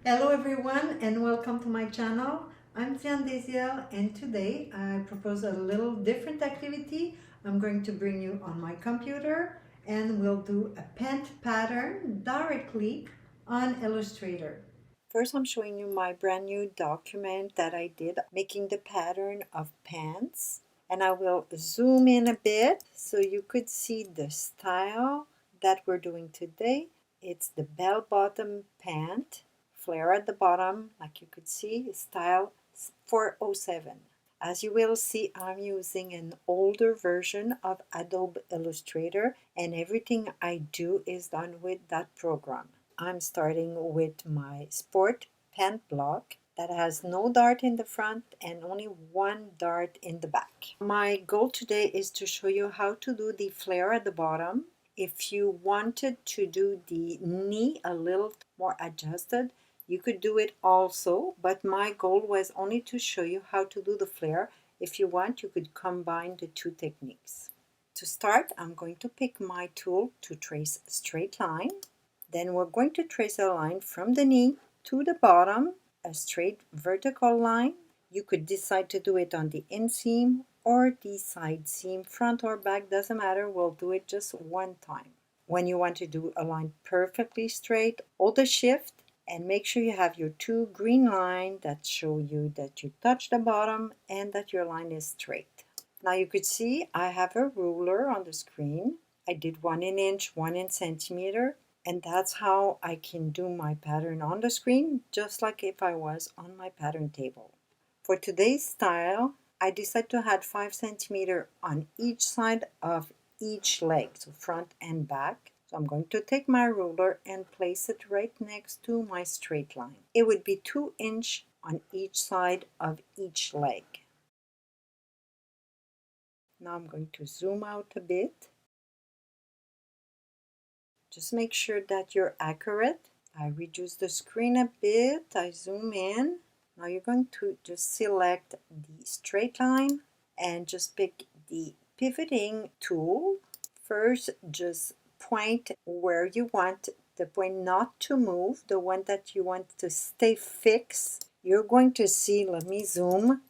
Hello everyone and welcome to my channel. I'm Tian Desiel and today I propose a little different activity. I'm going to bring you on my computer and we'll do a pant pattern directly on Illustrator. First I'm showing you my brand new document that I did making the pattern of pants, and I will zoom in a bit so you could see the style that we're doing today. It's the bell-bottom pant, flare at the bottom, like you could see, style 407. As you will see, I'm using an older version of Adobe Illustrator, and everything I do is done with that program. I'm starting with my sport pant block that has no dart in the front and only one dart in the back. My goal today is to show you how to do the flare at the bottom. If you wanted to do the knee a little more adjusted, you could do it also, but my goal was only to show you how to do the flare. If you want, you could combine the two techniques. To start, I'm going to pick my tool to trace a straight line. Then we're going to trace a line from the knee to the bottom, a straight vertical line. You could decide to do it on the inseam or the side seam, front or back, doesn't matter, we'll do it just one time. When you want to do a line perfectly straight, hold the shift and make sure you have your two green lines that show you that you touch the bottom and that your line is straight. Now you could see I have a ruler on the screen. I did 1 inch, 1 in centimeter, and that's how I can do my pattern on the screen, just like if I was on my pattern table. For today's style, I decided to add 5 centimeter on each side of each leg, so front and back. So I'm going to take my ruler and place it right next to my straight line. It would be 2 inch on each side of each leg. Now I'm going to zoom out a bit. Just make sure that you're accurate. I reduce the screen a bit, I zoom in. Now you're going to just select the straight line and just pick the pivoting tool. First, just point where you want the point not to move, the one that you want to stay fixed. You're going to see, let me zoom,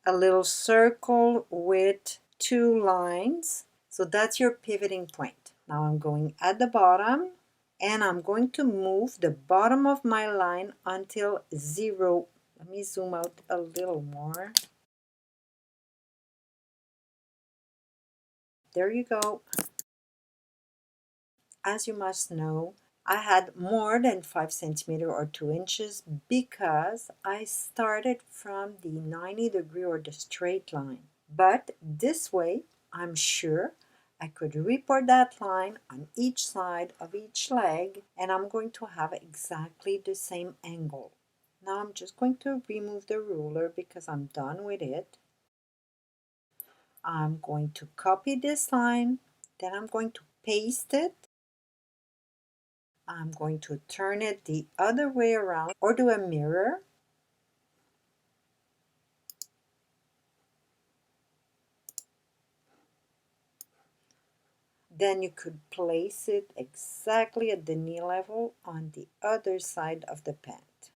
a little circle with two lines. So that's your pivoting point. Now I'm going at the bottom and I'm going to move the bottom of my line until 0. Let me zoom out a little more. There you go. As you must know, I had more than 5 centimeter or 2 inches because I started from the 90-degree or the straight line. But this way, I'm sure I could report that line on each side of each leg, and I'm going to have exactly the same angle. Now I'm just going to remove the ruler because I'm done with it. I'm going to copy this line, then I'm going to paste it. I'm going to turn it the other way around or do a mirror. Then you could place it exactly at the knee level on the other side of the pant.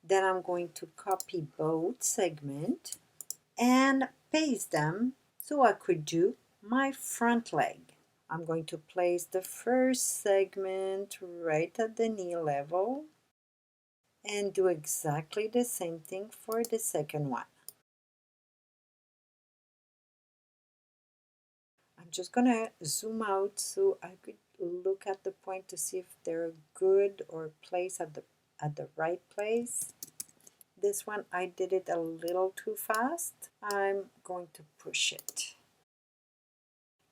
Then I'm going to copy both segments and paste them so I could do my front leg. I'm going to place the first segment right at the knee level and do exactly the same thing for the second one. I'm just gonna zoom out so I could look at the point to see if they're good or placed at the right place. This one I did it a little too fast. I'm going to push it.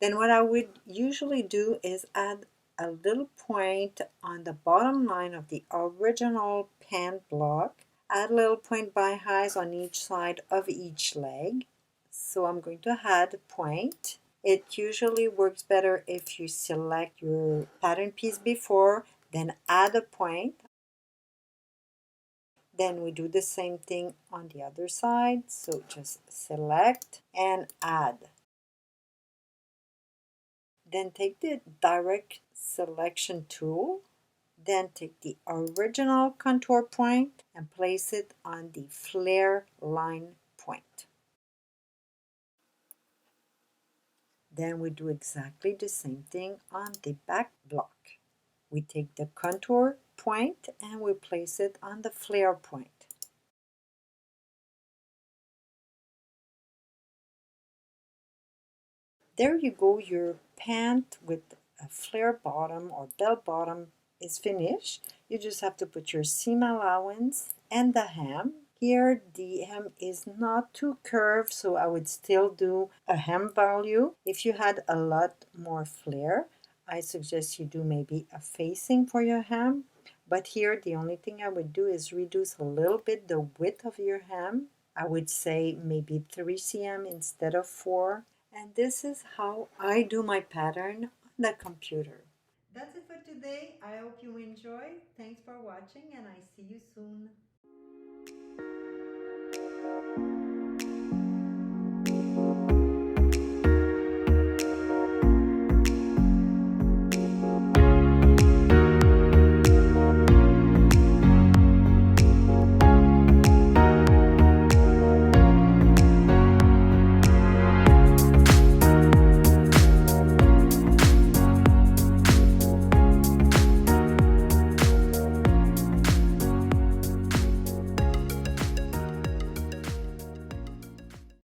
Then what I would usually do is add a little point on the bottom line of the original pant block. Add a little point by highs on each side of each leg. So I'm going to add a point. It usually works better if you select your pattern piece before, then add a point. Then we do the same thing on the other side. So just select and add. Then take the direct selection tool Then take the original contour point and place it on the flare line point. Then we do exactly the same thing on the back block. We take the contour point and we place it on the flare point. There you go, your pant with a flare bottom or bell bottom is finished. You just have to put your seam allowance and the hem. Here the hem is not too curved, so I would still do a hem value. If you had a lot more flare, I suggest you do maybe a facing for your hem. But here the only thing I would do is reduce a little bit the width of your hem. I would say maybe 3 cm instead of 4. And this is how I do my pattern on the computer. That's it for today. I hope you enjoy. Thanks for watching and I see you soon.